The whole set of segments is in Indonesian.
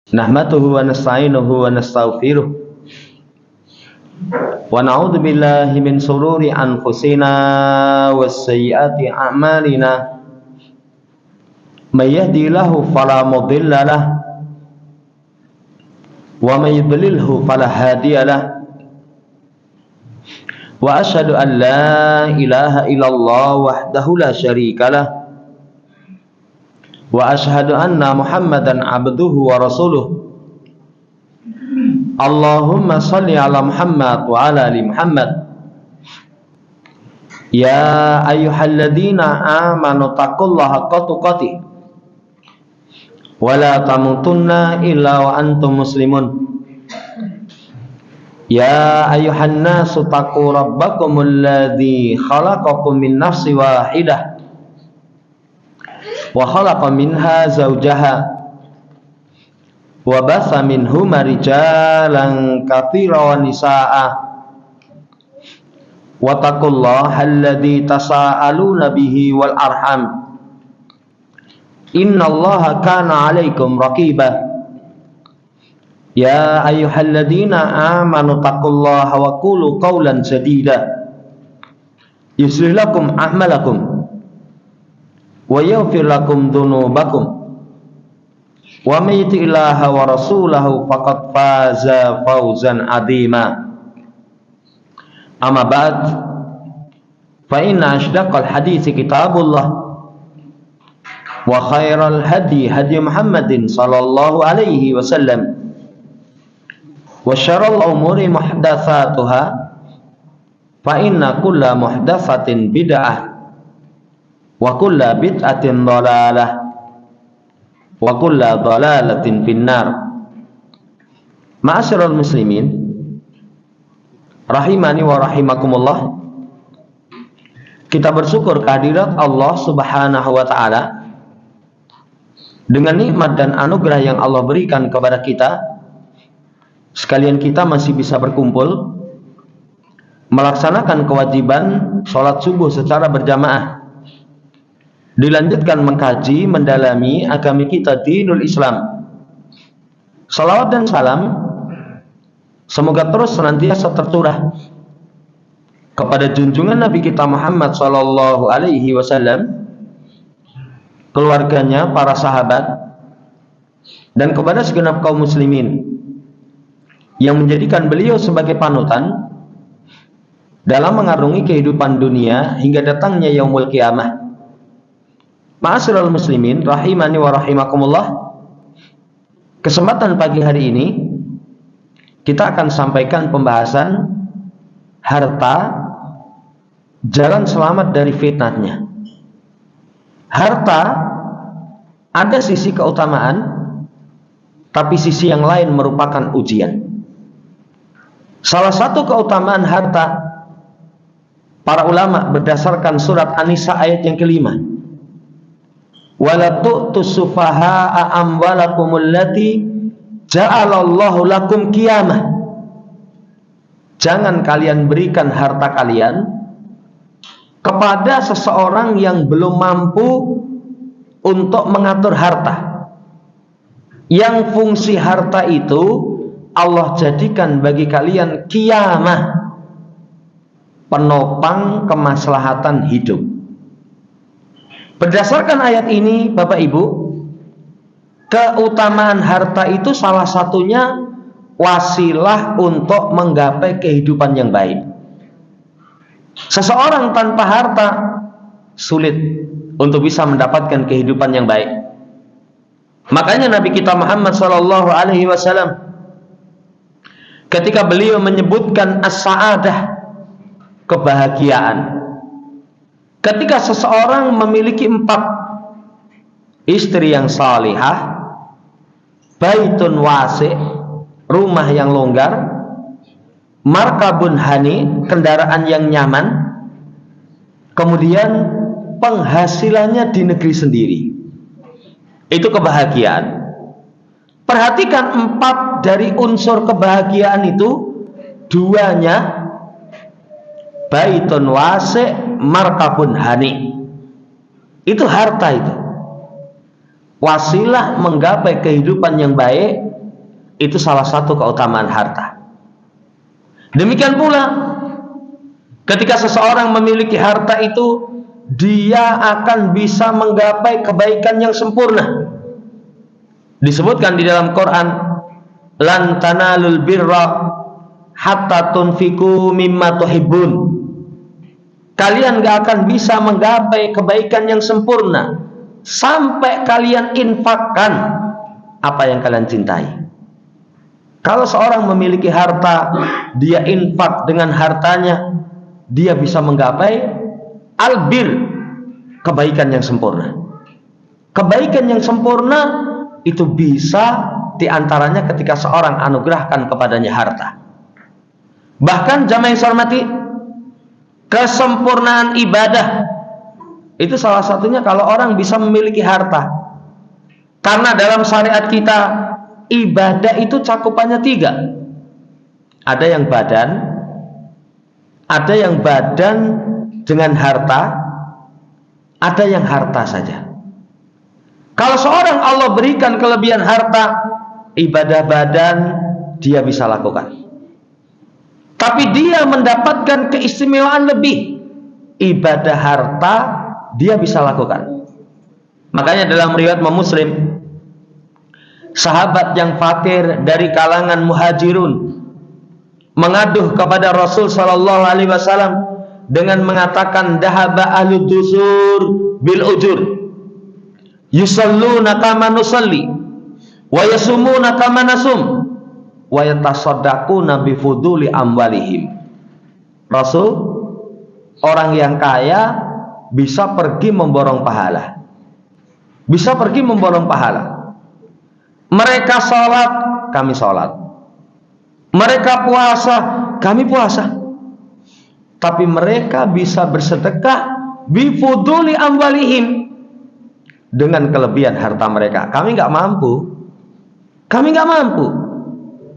Nahmaduhu wa nasta'inuhu wa nastaghfiruh wa na'udzu billahi min shururi anfusina wa sayyiati a'malina may yahdihillahu fala mudilla lahu wa may yudlilhu fala hadiya lahu wa asyhadu an la ilaha illallah wahdahu la syarika lahu wa asyhadu anna Muhammadan abduhu wa rasuluh. Allahumma shalli ala Muhammad wa ala ali Muhammad. Ya ayyuhalladzina amanu taqullaha haqqa tuqatih wa la tamutunna illa wa antum muslimun. Ya ayyuhan nasu taqu rabbakumul ladzi khalaqakum min nafsin wahidah wa khalaqa minha zawjaha wa basa minhuma rijalan katsiran wa nisaa'a wa taqullaha alladzi tasaaluna bihi wal arham innallaha kana 'alaikum raqiba. Ya ayyuhalladzina amanu taqullaha wa qulu qawlan sadida yuslih lakum a'malakum wa yaghfir lakum dzunubakum wa may yuti'illaha wa rasulahu faqad faza fawzan 'azima. Amma ba'd, fa inna ashdaqal haditsi kitabullah wa khairal hadi hadi Muhammadin sallallahu alaihi wasallam wa syarrul umuri muhdatsatuha fa inna kulla muhdatsatin bid'ah wa kulla bid'atin dhalalah wa kulla dhalalatin finnar. Ma'asyiral muslimin rahimani wa rahimakumullah, kita bersyukur kehadirat Allah Subhanahu wa taala dengan nikmat dan anugerah yang Allah berikan kepada kita. Sekalian kita masih bisa berkumpul melaksanakan kewajiban sholat subuh secara berjamaah, dilanjutkan mengkaji, mendalami agama kita, dinul Islam. Salawat dan salam semoga terus senantiasa tercurah kepada junjungan Nabi kita Muhammad sallallahu alaihi wasallam, keluarganya, para sahabat, dan kepada segenap kaum muslimin yang menjadikan beliau sebagai panutan dalam mengarungi kehidupan dunia hingga datangnya yaumul qiyamah. Ma'asyiral muslimin rahimani wa rahimakumullah, kesempatan pagi hari ini kita akan sampaikan pembahasan harta, jalan selamat dari fitnahnya. Harta ada sisi keutamaan, tapi sisi yang lain merupakan ujian. Salah satu keutamaan harta, para ulama berdasarkan surat An-Nisa ayat yang kelima, wala tu'tus sufaha'a amwalakumul lati ja'alallahu lakum qiyamah. Jangan kalian berikan harta kalian kepada seseorang yang belum mampu untuk mengatur harta, yang fungsi harta itu Allah jadikan bagi kalian qiyamah, penopang kemaslahatan hidup. Berdasarkan ayat ini, Bapak Ibu, keutamaan harta itu salah satunya wasilah untuk menggapai kehidupan yang baik. Seseorang tanpa harta sulit untuk bisa mendapatkan kehidupan yang baik. Makanya Nabi kita Muhammad sallallahu alaihi wasallam ketika beliau menyebutkan as-sa'adah, kebahagiaan, ketika seseorang memiliki 4 istri yang salihah, baitun wasi', rumah yang longgar, markabun hani, kendaraan yang nyaman, kemudian penghasilannya di negeri sendiri, itu kebahagiaan. Perhatikan 4 dari unsur kebahagiaan itu, 2-nya baitun wasi', markabun hani. Itu harta itu. Wasilah menggapai kehidupan yang baik, itu salah satu keutamaan harta. Demikian pula ketika seseorang memiliki harta itu, dia akan bisa menggapai kebaikan yang sempurna. Disebutkan di dalam Quran, lan tanalul birra hatta tunfiku mimma tuhibbun. Kalian gak akan bisa menggapai kebaikan yang sempurna sampai kalian infakkan apa yang kalian cintai. Kalau seorang memiliki harta, dia infak dengan hartanya, dia bisa menggapai albir, kebaikan yang sempurna. Kebaikan yang sempurna itu bisa diantaranya ketika seorang anugerahkan kepadanya harta. Bahkan jamaah yang saya hormati, kesempurnaan ibadah itu salah satunya kalau orang bisa memiliki harta. Karena dalam syariat kita, ibadah itu cakupannya 3. Ada yang badan dengan harta, ada yang harta saja. Kalau seorang Allah berikan kelebihan harta, ibadah badan dia bisa lakukan. Tapi dia mendapatkan keistimewaan lebih, ibadah harta dia bisa lakukan. Makanya dalam riwayat Muslim, sahabat yang fakir dari kalangan muhajirun mengaduh kepada Rasul sallallahu alaihi wasallam dengan mengatakan, dahaba ahlud dusur bil ujur yusalluna kama nusalli wa yasumuna kama nasum wa yatasaddaquna bi fuduli amwalihim. Rasul, orang yang kaya bisa pergi memborong pahala. Bisa pergi memborong pahala. Mereka sholat, kami sholat. Mereka puasa, kami puasa. Tapi mereka bisa bersedekah bifuduli amwalihim, dengan kelebihan harta mereka. Kami nggak mampu. Kami nggak mampu.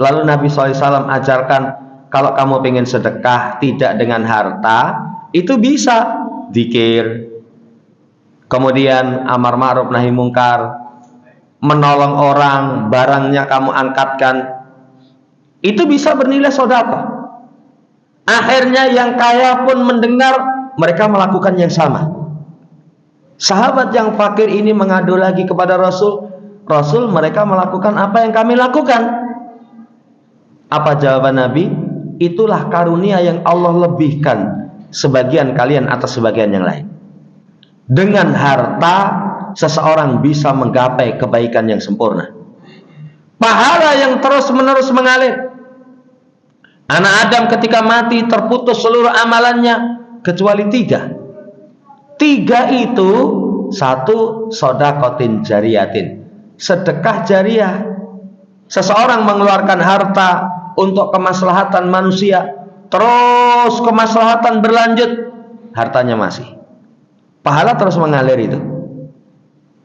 Lalu Nabi SAW ajarkan, kalau kamu pengen sedekah tidak dengan harta, itu bisa zikir, kemudian amar ma'ruf nahi mungkar, menolong orang, barangnya kamu angkatkan, itu bisa bernilai sedekah. Akhirnya yang kaya pun mendengar, mereka melakukan yang sama. Sahabat yang fakir ini mengadu lagi kepada Rasul, Rasul, mereka melakukan apa yang kami lakukan. Apa jawaban Nabi? Itulah karunia yang Allah lebihkan sebagian kalian atas sebagian yang lain. Dengan harta seseorang bisa menggapai kebaikan yang sempurna, pahala yang terus menerus mengalir. Anak Adam ketika mati terputus seluruh amalannya kecuali 3. 3 itu, 1 sodakotin jariyatin, sedekah jariah. Seseorang mengeluarkan harta untuk kemaslahatan manusia, terus kemaslahatan berlanjut, hartanya masih, pahala terus mengalir. Itu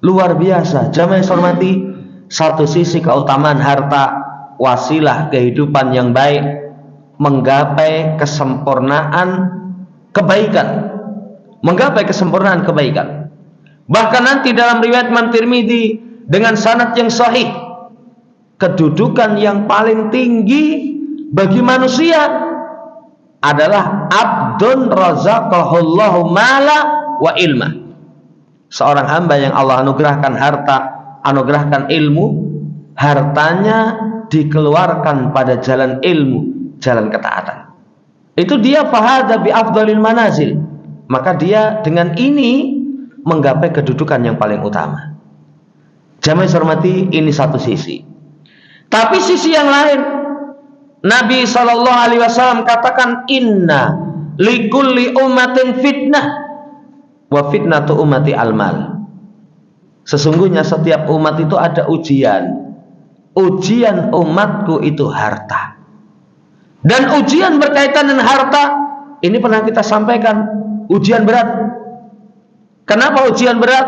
luar biasa. Jamaah yang hormati, satu sisi keutamaan harta, wasilah kehidupan yang baik, menggapai kesempurnaan kebaikan, menggapai kesempurnaan kebaikan. Bahkan nanti dalam riwayat Imam Tirmidzi dengan sanad yang sahih, kedudukan yang paling tinggi bagi manusia adalah abdun razaqahullahu mala wa ilma. Seorang hamba yang Allah anugerahkan harta, anugerahkan ilmu, hartanya dikeluarkan pada jalan ilmu, jalan ketaatan. Itu dia fahada bi afdalil manazil. Maka dia dengan ini menggapai kedudukan yang paling utama. Jamaah hormati, ini satu sisi. Tapi sisi yang lain, Nabi SAW katakan, inna likulli ummatin fitnah wa fitnatu ummati almal. Sesungguhnya setiap umat itu ada ujian. Ujian umatku itu harta. Dan ujian berkaitan dengan harta ini pernah kita sampaikan, ujian berat. Kenapa ujian berat?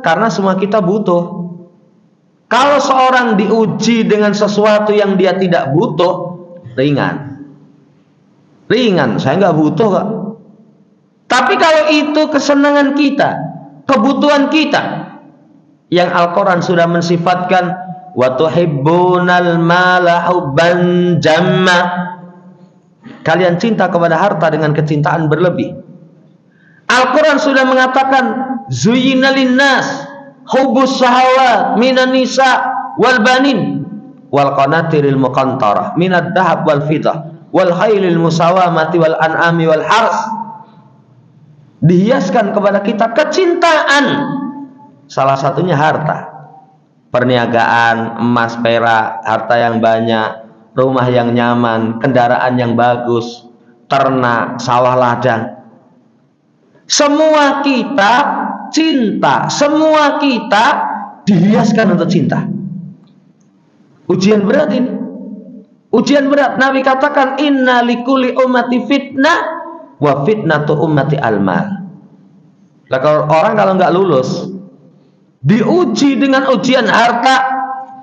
Karena semua kita butuh. Kalau seorang diuji dengan sesuatu yang dia tidak butuh, ringan. Ringan, saya nggak butuh kok. Tapi kalau itu kesenangan kita, kebutuhan kita yang Al-Quran sudah mensifatkan wa tuhibbunal mala hubban jamma. Kalian cinta kepada harta dengan kecintaan berlebih. Al-Quran sudah mengatakan zuyyina linnas hubbus syahawat minan nisa wal banin wal qanatiril muqantarah minad dhahab wal fiddah wal khailil musawamati wal an'ami wal hars. Dihiaskan kepada kita kecintaan, salah satunya harta, perniagaan, emas, perak, harta yang banyak, rumah yang nyaman, kendaraan yang bagus, ternak, sawah ladang. Semua kita cinta, semua kita dihiaskan untuk cinta. Ujian berat ini, ujian berat. Nabi katakan inna likulli ummati fitnah wa fitnatu ummati al-mal. Lah kalau nggak lulus, diuji dengan ujian harta,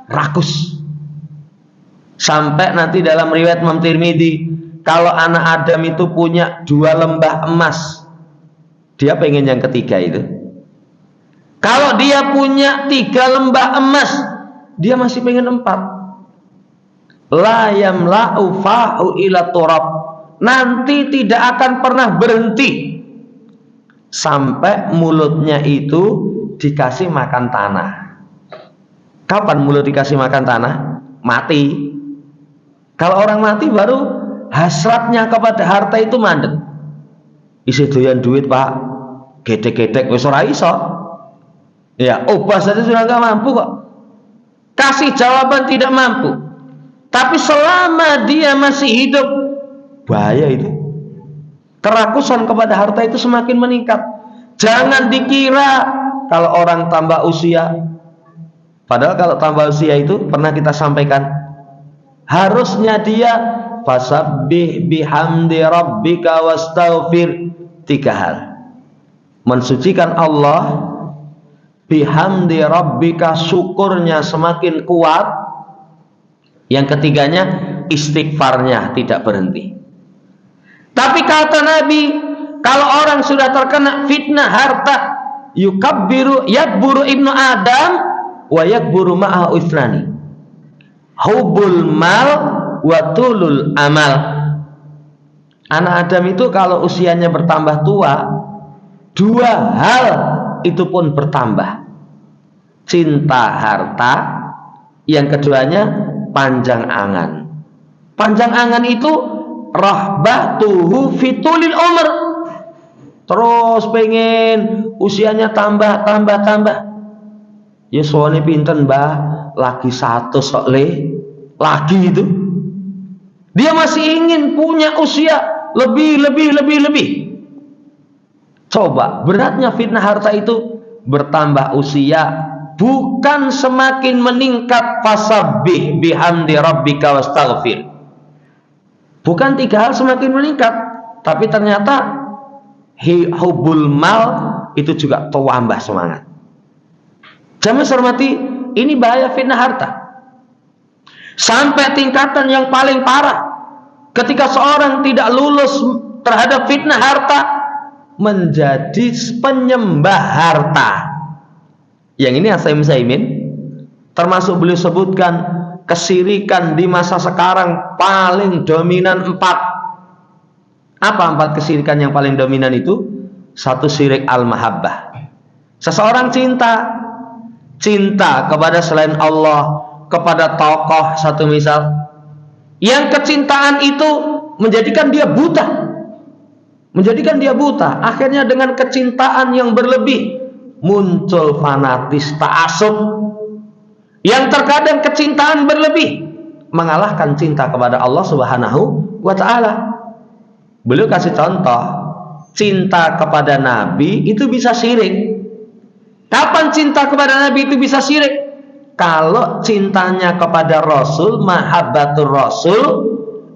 rakus. Sampai nanti dalam riwayat Imam Tirmidzi, kalau anak Adam itu punya 2 lembah emas, dia pengen yang ketiga itu. Kalau dia punya 3 lembah emas, dia masih pengen 4. La yamla'u fa'u ila turab. Nanti tidak akan pernah berhenti sampai mulutnya itu dikasih makan tanah. Kapan mulut dikasih makan tanah? Mati. Kalau orang mati baru hasratnya kepada harta itu mandek. Isi doyan duit pak, gedek-gedek wis ora iso. Ya, obah saja sudah nggak mampu kok. Kasih jawaban tidak mampu. Tapi selama dia masih hidup, bahaya itu. Kerakusan kepada harta itu semakin meningkat. Jangan dikira kalau orang tambah usia, padahal kalau tambah usia itu pernah kita sampaikan, harusnya dia fasabbih bihamdi rabbika wastaghfir. 3 hal. Mensucikan Allah, bihamdi rabbika, syukurnya semakin kuat. Yang ketiganya, istighfarnya tidak berhenti. Tapi kata Nabi, kalau orang sudah terkena fitnah harta, yukabbiru yakburu ibnu Adam wa yakburu ma'ahu ithnani, hubbul mal wa tulul amal. Anak Adam itu kalau usianya bertambah tua, 2 hal itu pun bertambah. Cinta harta, yang keduanya panjang angan. Panjang angan itu rahbatuhu fitulil umr. Terus pengen usianya tambah. Ya soalnya pinten mbah, lagi 100 sok le, lagi itu. Dia masih ingin punya usia lebih. Coba, beratnya fitnah harta itu bertambah usia, bukan semakin meningkat. Fasabbih bihamdi rabbika wastaghfir. Bukan 3 hal semakin meningkat, tapi ternyata hubbul mal itu juga tambah semangat. Jamaah hormati, ini bahaya fitnah harta. Sampai tingkatan yang paling parah, ketika seorang tidak lulus terhadap fitnah harta, menjadi penyembah harta. Yang ini As-Syaikh Utsaimin, termasuk beliau sebutkan kesirikan di masa sekarang paling dominan 4. Apa 4 kesirikan yang paling dominan itu? 1, syirik al-mahabbah. Seseorang cinta kepada selain Allah, kepada tokoh satu misal, yang kecintaan itu menjadikan dia buta. Akhirnya dengan kecintaan yang berlebih muncul fanatis, ta'assub, yang terkadang kecintaan berlebih mengalahkan cinta kepada Allah Subhanahu wa ta'ala. Beliau kasih contoh, cinta kepada Nabi itu bisa syirik. Kapan cinta kepada Nabi itu bisa syirik? Kalau cintanya kepada Rasul, mahabbatur Rasul,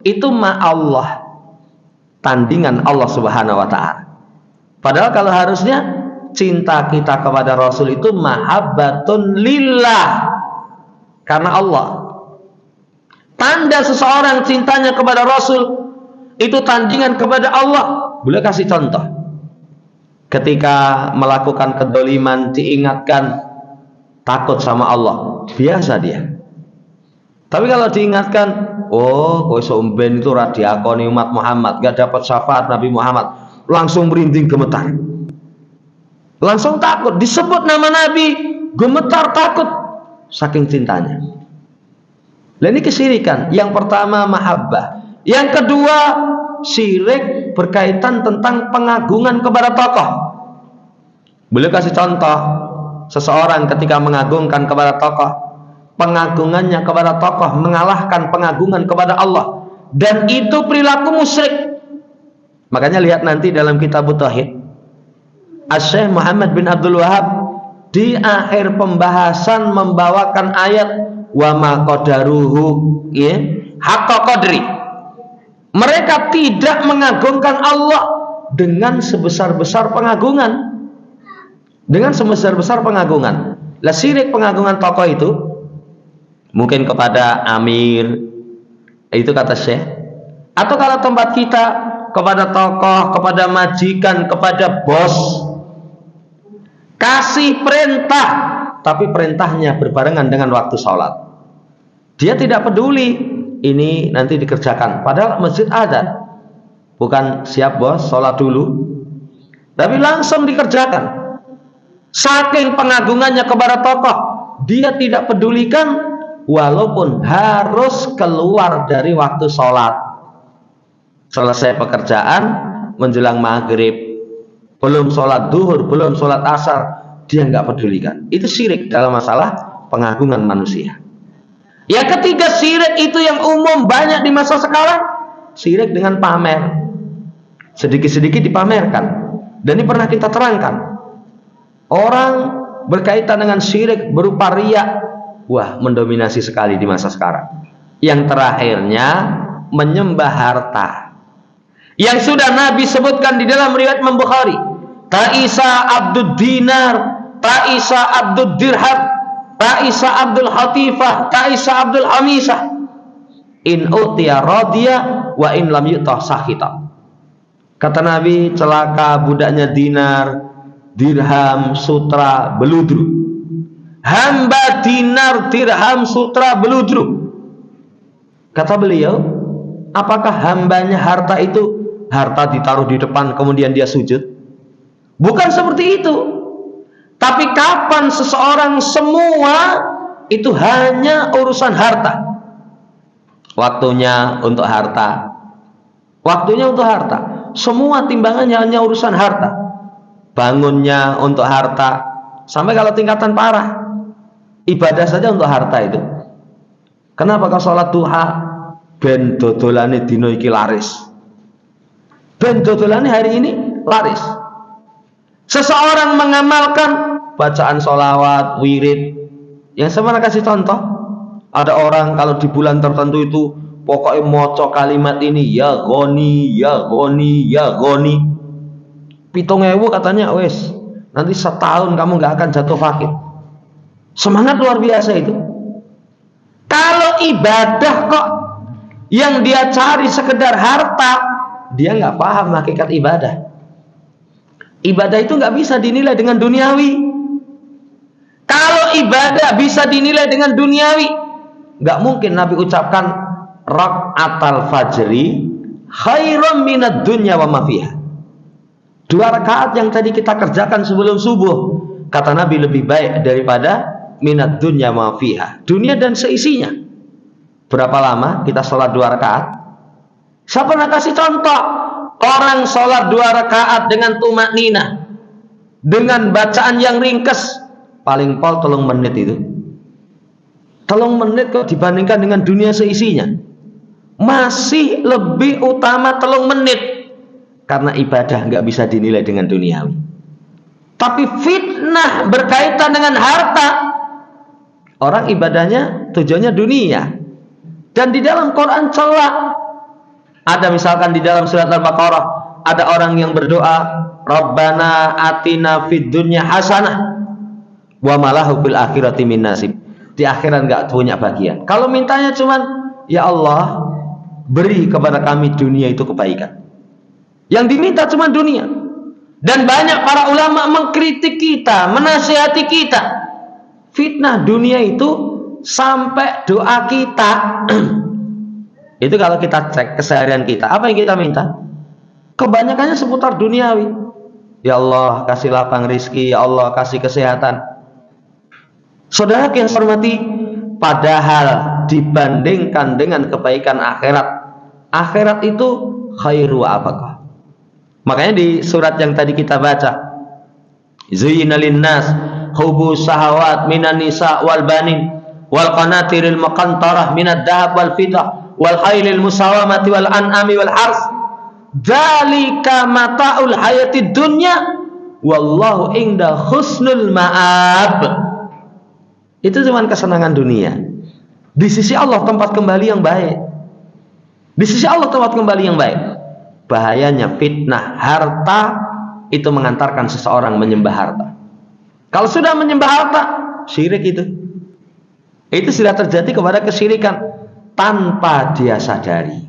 itu Allah, tandingan Allah Subhanahu wa ta'ala. Padahal kalau harusnya cinta kita kepada Rasul itu mahabbatun lillah, karena Allah. Tanda seseorang cintanya kepada Rasul itu tandingan kepada Allah. Boleh kasih contoh. ketika melakukan kedoliman diingatkan takut sama Allah, biasa dia. Tapi kalau diingatkan, oh kowe somben itu radiakoni umat Muhammad, gak dapat syafaat Nabi Muhammad, langsung merinding gemetar, langsung takut. Disebut nama Nabi, gemetar takut, saking cintanya. Nah, ini kesyirikan. Yang pertama mahabbah, yang kedua syirik berkaitan tentang pengagungan kepada tokoh. Beliau kasih contoh, seseorang ketika mengagungkan kepada tokoh, pengagungannya kepada tokoh mengalahkan pengagungan kepada Allah, dan itu perilaku musyrik. Makanya lihat nanti dalam kitab Tauhid, Asy-Syaikh Muhammad bin Abdul Wahab di akhir pembahasan membawakan ayat wa ma qadaruhu ya haqqa qadri. Mereka tidak mengagungkan Allah dengan sebesar-besar pengagungan. Dengan sebesar-besar pengagungan. Lah syirik pengagungan tokoh itu mungkin kepada amir, itu kata Syekh, atau kalau tempat kita kepada tokoh, kepada majikan, kepada bos, kasih perintah, tapi perintahnya berbarengan dengan waktu sholat. Dia tidak peduli ini nanti dikerjakan, padahal masjid ada, bukan siap bos, sholat dulu, tapi langsung dikerjakan. Saking pengagungannya kepada tokoh, dia tidak pedulikan walaupun harus keluar dari waktu sholat. Selesai pekerjaan menjelang maghrib, belum sholat duhur, belum sholat asar, dia nggak pedulikan. Itu syirik dalam masalah pengagungan manusia. Yang ketiga syirik itu yang umum banyak di masa sekarang, syirik dengan pamer. Sedikit-sedikit dipamerkan. Dan ini pernah kita terangkan. Orang berkaitan dengan syirik berupa riya, wah mendominasi sekali di masa sekarang. Yang terakhirnya menyembah harta, yang sudah Nabi sebutkan di dalam riwayat Imam Bukhari, Ta'isa Abdud Dinar, Ta'isa Abdud Dirham, Ta'isa Abdul Hatifah, Ta'isa Abdul Hamisah, in utiya radiya wa in lam yu'tah sakhita. Kata Nabi, celaka budaknya dinar, dirham, sutra, beludru. Hamba dinar, dirham, sutra, beludru. Kata beliau, apakah hambanya harta itu harta ditaruh di depan kemudian dia sujud? Bukan seperti itu. Tapi kapan seseorang semua itu hanya urusan harta, waktunya untuk harta, waktunya untuk harta, semua timbangannya hanya urusan harta, bangunnya untuk harta, sampai kalau tingkatan parah ibadah saja untuk harta itu. Kenapa kalau sholat duha ben dodolane dino iki laris, ben dodolane hari ini laris. Seseorang mengamalkan bacaan sholawat, wirid, yang saya pernah kasih contoh, ada orang kalau di bulan tertentu itu pokoknya moco kalimat ini, ya goni, ya goni, ya goni, 7.000 katanya, wes nanti setahun kamu nggak akan jatuh fakir. Semangat luar biasa itu. Kalau ibadah kok yang dia cari sekedar harta, dia nggak paham hakikat ibadah. Ibadah itu nggak bisa dinilai dengan duniawi. Kalau ibadah bisa dinilai dengan duniawi, nggak mungkin Nabi ucapkan rakaatal fajri khairum minad dunya wa ma fiha. 2 rakaat yang tadi kita kerjakan sebelum subuh, kata Nabi, lebih baik daripada minad dunya wa ma fiha, dunia dan seisinya. Berapa lama kita sholat 2 rakaat? Saya pernah kasih contoh, orang sholat 2 rakaat dengan tumakninah, dengan bacaan yang ringkes, paling pol 3 menit itu. 3 menit kok dibandingkan dengan dunia seisinya, masih lebih utama 3 menit. Karena ibadah nggak bisa dinilai dengan duniawi. Tapi fitnah berkaitan dengan harta, orang ibadahnya tujuannya dunia. Dan di dalam Quran celak. Ada misalkan di dalam surat Al-Baqarah, ada orang yang berdoa, Rabbana atina fid dunya hasanah wa malahu fil akhirati min nasib. Di akhirat nggak punya bagian. Kalau mintanya cuman, ya Allah, beri kepada kami dunia itu kebaikan. Yang diminta cuma dunia. Dan banyak para ulama mengkritik kita, menasihati kita. Fitnah dunia itu sampai doa kita. Itu kalau kita cek keseharian kita, apa yang kita minta? Kebanyakannya seputar duniawi. Ya Allah, kasih lapang rizki. Ya Allah, kasih kesehatan. Saudara yang saya hormati, padahal dibandingkan dengan kebaikan akhirat, akhirat itu khairu apakah? Makanya di surat yang tadi kita baca, Zuyyina linnas hubbu syahawat minan nisa wal banin wal qanatiril muqantarah minad dhahab wal fiddah wal khailil musawamati wal an'ami wal hars dzalika mata'ul hayatid dunya wallahu inda husnul ma'ab. Itu cuma kesenangan dunia. Di sisi Allah tempat kembali yang baik. Di sisi Allah tempat kembali yang baik. Bahayanya fitnah harta itu mengantarkan seseorang menyembah harta. Kalau sudah menyembah harta, syirik itu. Itu sudah terjadi kepada kesyirikan tanpa dia sadari.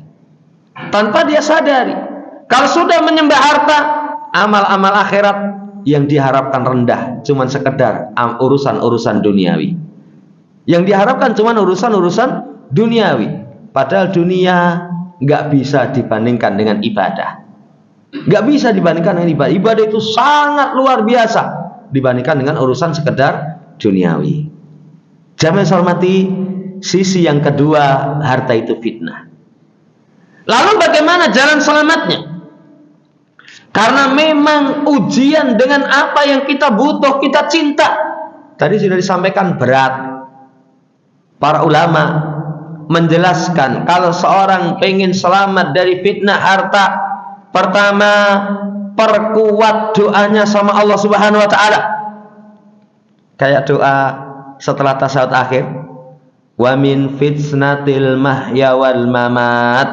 Tanpa dia sadari. Kalau sudah menyembah harta, amal-amal akhirat yang diharapkan rendah, cuman sekedar urusan-urusan duniawi. Yang diharapkan cuman urusan-urusan duniawi. Padahal dunia nggak bisa dibandingkan dengan ibadah. Nggak bisa dibandingkan dengan ibadah. Ibadah itu sangat luar biasa dibandingkan dengan urusan sekedar duniawi. Jamaah hormati, sisi yang kedua, harta itu fitnah. Lalu bagaimana jalan selamatnya? Karena memang ujian dengan apa yang kita butuh, kita cinta. Tadi sudah disampaikan berat. Para ulama menjelaskan kalau seorang pengen selamat dari fitnah harta, pertama perkuat doanya sama Allah Subhanahu wa taala. Kayak doa setelah tasyahud akhir, wa min fitnatil mahya wal mamat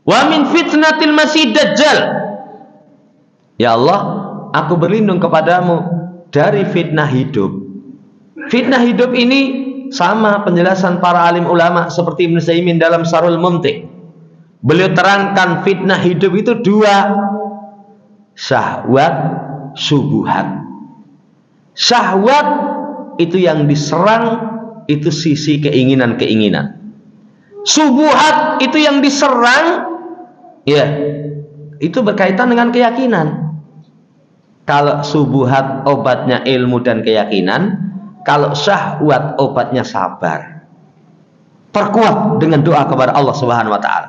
wa min fitnatil masih dajjal. Ya Allah, aku berlindung kepadamu dari fitnah hidup. Fitnah hidup ini sama penjelasan para alim ulama seperti Ibnu Utsaimin dalam Syarhul Mumti'. Beliau terangkan fitnah hidup itu dua, syahwat, subuhat. Syahwat itu yang diserang, itu sisi keinginan-keinginan. Subuhat itu yang diserang, ya, itu berkaitan dengan keyakinan. Kalau subuhat obatnya ilmu dan keyakinan, kalau syahwat obatnya sabar. Perkuat dengan doa kepada Allah Subhanahu wa taala.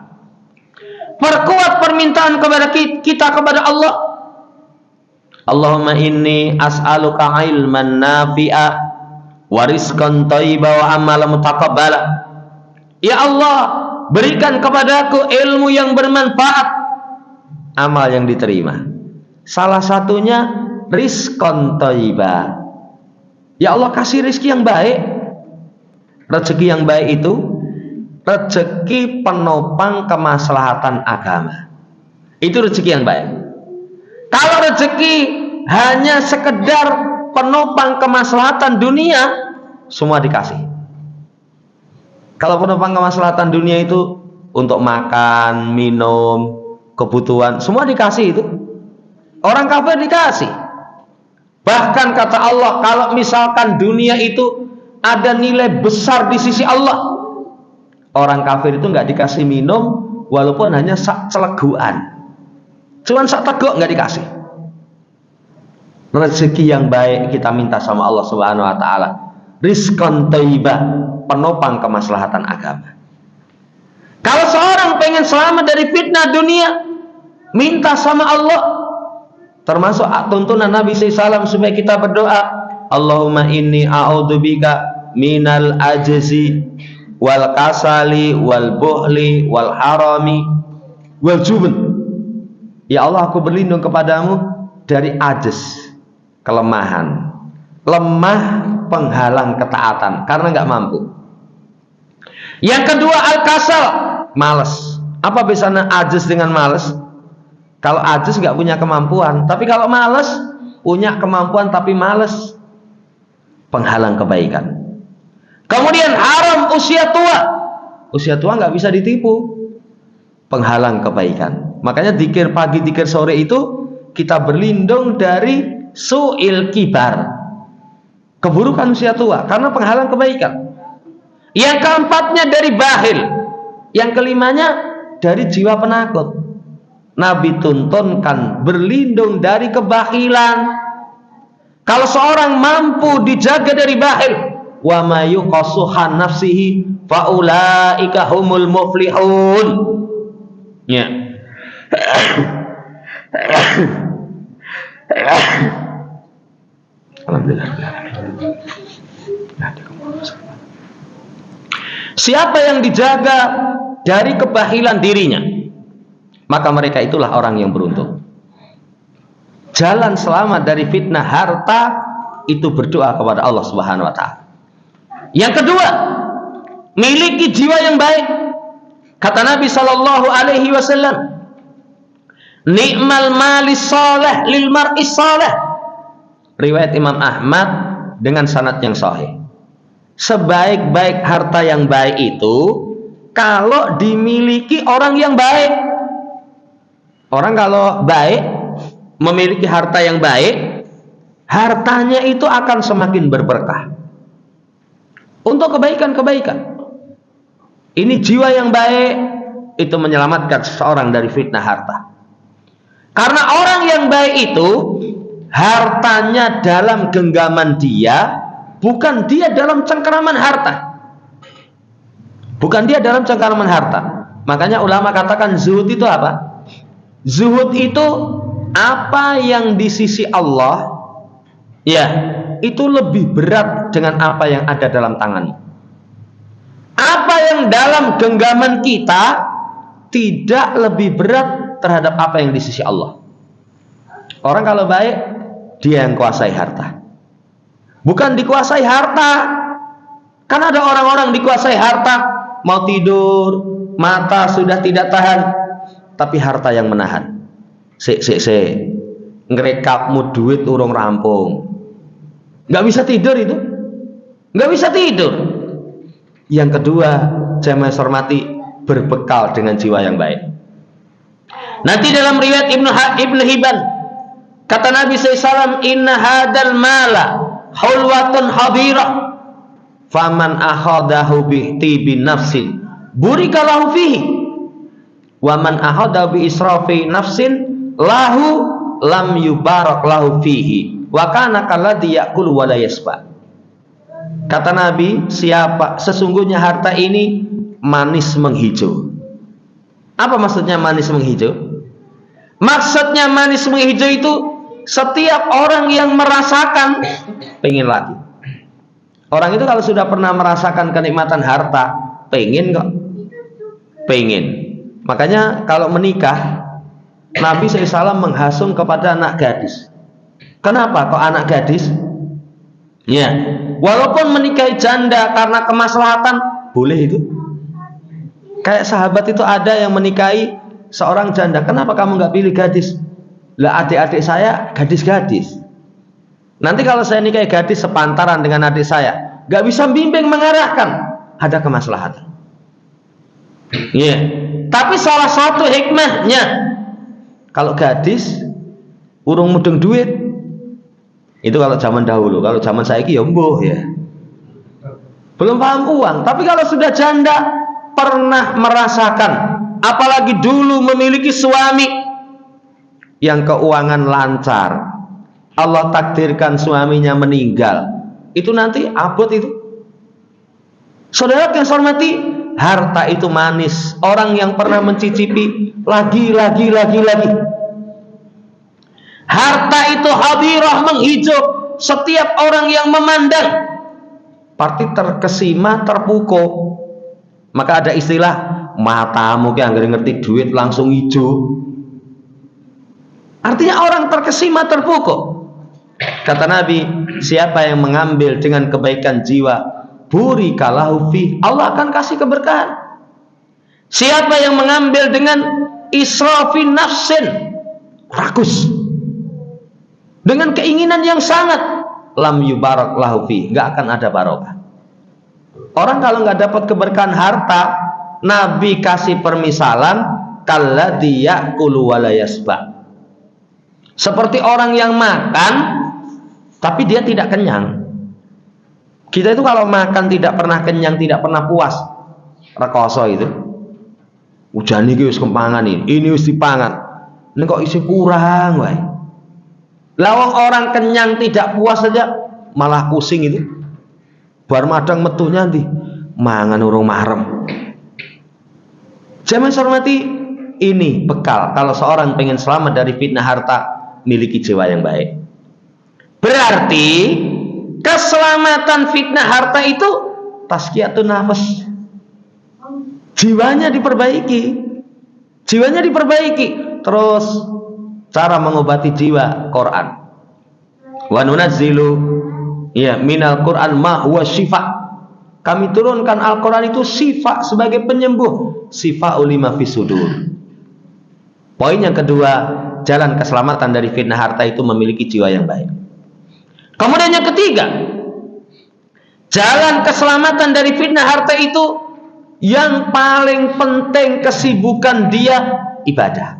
Perkuat permintaan kepada kita kepada Allah. Allahumma inni as'aluka ilman nafi'a wa rizqan thayyiban wa amalan mutaqabbala. Ya Allah, berikan kepadaku ilmu yang bermanfaat, amal yang diterima. Salah satunya rizqan thayyiban. Ya Allah, kasih rezeki yang baik. Rezeki yang baik itu rezeki penopang kemaslahatan agama. Itu rezeki yang baik. Kalau rezeki hanya sekedar penopang kemaslahatan dunia, semua dikasih. Kalau penopang kemaslahatan dunia itu untuk makan, minum, kebutuhan, semua dikasih itu. Orang kafir dikasih. Bahkan kata Allah, kalau misalkan dunia itu ada nilai besar di sisi Allah, orang kafir itu nggak dikasih minum, walaupun hanya sak celeguan, cuman sak teguk nggak dikasih. Rezeki yang baik kita minta sama Allah Subhanahu Wa Taala, rizqan thayyibah, penopang kemaslahatan agama. Kalau seorang pengen selamat dari fitnah dunia, minta sama Allah. Termasuk tuntunan Nabi SAW supaya kita berdoa, Allahumma inni a'udzubika minal ajzi wal kasali wal buhli wal harami wal jubn. Ya Allah, aku berlindung kepadamu dari ajz, kelemahan, lemah penghalang ketaatan karena nggak mampu. Yang kedua al-kasal, malas. Apa bedanya ajz dengan malas? Kalau ajis nggak punya kemampuan, tapi kalau malas punya kemampuan tapi malas, penghalang kebaikan. Kemudian haram usia tua nggak bisa ditipu, penghalang kebaikan. Makanya dzikir pagi dzikir sore itu kita berlindung dari su'il kibar, keburukan usia tua, karena penghalang kebaikan. Yang keempatnya dari bakhil. Yang kelimanya dari jiwa penakut. Nabi tuntunkan berlindung dari kebakhilan. Kalau seorang mampu dijaga dari bakhil, wa may yuqasuhan nafsihi faulaika humul muflihun. Ya. Alhamdulillah. Siapa yang dijaga dari kebakhilan dirinya, maka mereka itulah orang yang beruntung. Jalan selamat dari fitnah harta itu berdoa kepada Allah Subhanahu wa taala. Yang kedua, miliki jiwa yang baik. Kata Nabi sallallahu alaihi wasallam, ni'mal malis salih lil mar'is salih. Riwayat Imam Ahmad dengan sanad yang sahih. Sebaik-baik harta yang baik itu kalau dimiliki orang yang baik. Orang kalau baik, memiliki harta yang baik, hartanya itu akan semakin berberkah untuk kebaikan-kebaikan. Ini jiwa yang baik itu menyelamatkan seseorang dari fitnah harta. Karena orang yang baik itu hartanya dalam genggaman dia, bukan dia dalam cengkeraman harta. Bukan dia dalam cengkeraman harta. Makanya ulama katakan zuhud itu apa? Zuhud itu apa yang di sisi Allah, ya, itu lebih berat dengan apa yang ada dalam tanganmu. Apa yang dalam genggaman kita tidak lebih berat terhadap apa yang di sisi Allah. Orang kalau baik, dia yang kuasai harta, bukan dikuasai harta. Kan ada orang-orang dikuasai harta, mau tidur, mata sudah tidak tahan, tapi harta yang menahan. Ngerekapmu duit urung rampung, nggak bisa tidur itu, nggak bisa tidur. Yang kedua, jamaah hormati, berbekal dengan jiwa yang baik. Nanti dalam riwayat Ibnu Hibban, kata Nabi SAW, inna hadal mala hulwatun hadirah, faman akhadahu bi nafsin burikalahu fihi, waman akhadahu bi israfi nafsin lahu lam yubarak lahu fihi, wa kana kalladhi ya'kul wa la yasba. Kata Nabi, sesungguhnya harta ini manis menghijau. Apa maksudnya manis menghijau? Maksudnya manis menghijau itu setiap orang yang merasakan pengen lagi. Orang itu kalau sudah pernah merasakan kenikmatan harta, pengen kok, pengen. Makanya kalau menikah, Nabi SAW menghasung kepada anak gadis. Kenapa kok anak gadis? Ya, walaupun menikahi janda karena kemaslahatan, boleh itu. Kayak sahabat itu ada yang menikahi seorang janda. Kenapa kamu nggak pilih gadis? Lah adik-adik saya gadis-gadis. Nanti kalau saya nikahi gadis sepantaran dengan adik saya, nggak bisa bimbing mengarahkan. Ada kemaslahatan. Ya, tapi salah satu hikmahnya, kalau gadis urung mudeng duit. Itu kalau zaman dahulu. Kalau zaman saiki ya mbuh ya, belum paham uang. Tapi kalau sudah janda, pernah merasakan, apalagi dulu memiliki suami yang keuangan lancar, Allah takdirkan suaminya meninggal, itu nanti abot itu. Saudara yang saya hormati, harta itu manis. Orang yang pernah mencicipi lagi. Harta itu hadirah menghijau. Setiap orang yang memandang pasti terkesima, terpukau. Maka ada istilah, matamu yang ngerti duit langsung hijau. Artinya orang terkesima, terpukau. Kata Nabi, siapa yang mengambil dengan kebaikan jiwa, burikalahu fi, Allah akan kasih keberkahan. Siapa yang mengambil dengan israfin nafsin, rakus, dengan keinginan yang sangat, lam yubarak lahu fi, nggak akan ada barokah. Orang kalau nggak dapat keberkahan harta, Nabi kasih permisalan, kalladhi ya'kulu wa la yasba. Seperti orang yang makan tapi dia tidak kenyang. Kita itu kalau makan tidak pernah kenyang, tidak pernah puas. Rekoso itu. Ujan iki wis kempangan ini wis dipangan. Ini kok isi kurang wae. Lawang orang kenyang tidak puas saja malah pusing itu. Bar madang metunya nanti mangan urung marem. Jamaah hormati, ini bekal kalau seorang pengen selamat dari fitnah harta, miliki jiwa yang baik. Berarti keselamatan fitnah harta itu tazkiyatun nafas. Jiwanya diperbaiki. Jiwanya diperbaiki. Terus cara mengobati jiwa, Quran. Wa nunazzilu minal Quran ma huwa syifa. Kami turunkan Al-Quran itu syifa sebagai penyembuh. Syifa ulima fisudur. Poin yang kedua, jalan keselamatan dari fitnah harta itu memiliki jiwa yang baik. Kemudian yang ketiga, jalan keselamatan dari fitnah harta itu yang paling penting kesibukan dia ibadah.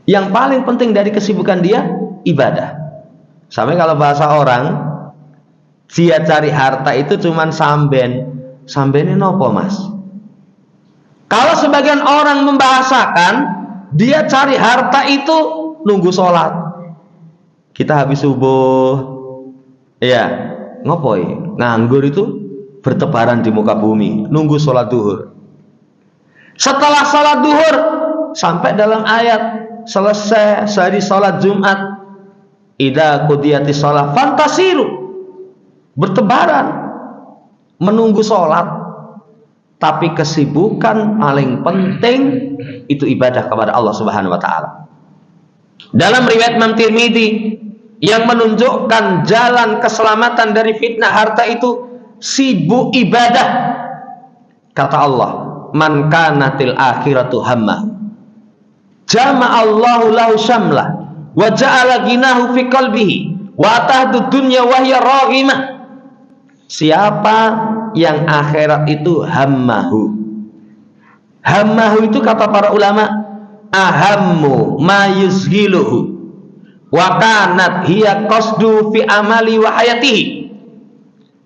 Yang paling penting dari kesibukan dia ibadah. Sampai kalau bahasa orang, dia cari harta itu cuman samben. Sambennya nopo mas? Kalau sebagian orang membahasakan, dia cari harta itu nunggu sholat. Kita habis subuh, ya ngopoi nganggur itu bertebaran di muka bumi, nunggu sholat duhur. Setelah sholat duhur, sampai dalam ayat selesai sehari sholat Jumat, idza qudiyati sholat fantasiru, bertebaran menunggu sholat. Tapi kesibukan paling penting itu ibadah kepada Allah Subhanahu wa taala. Dalam riwayat Imam Tirmidzi yang menunjukkan jalan keselamatan dari fitnah harta itu sibuk ibadah. Kata Allah, man kanatil akhiratu hamma jama'allahu lahu syamlah wa ja'ala ginahu fi qalbihi wa tahdu dunya wa hiya raghimah. Siapa yang akhirat itu hammahu. Hammahu itu kata para ulama ahammu ma yuzhiluhu wa kanat hiya qasdu fi amali wa hayatihi.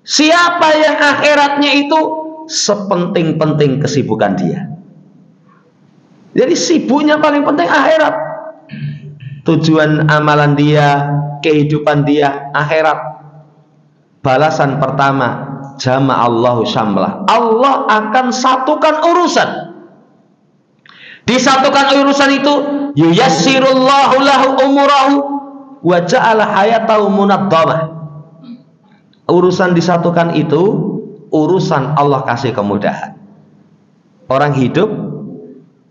Siapa yang akhiratnya itu sepenting-penting kesibukan dia. Jadi sibuknya paling penting akhirat. Tujuan amalan dia, kehidupan dia akhirat. Balasan pertama, jama'allahu syamlah. Allah akan satukan urusan. Disatukan urusan itu, yuyassirullahu lahu umurahu wa ja'ala hayatahu munaddamah. Urusan disatukan itu urusan Allah kasih kemudahan. Orang hidup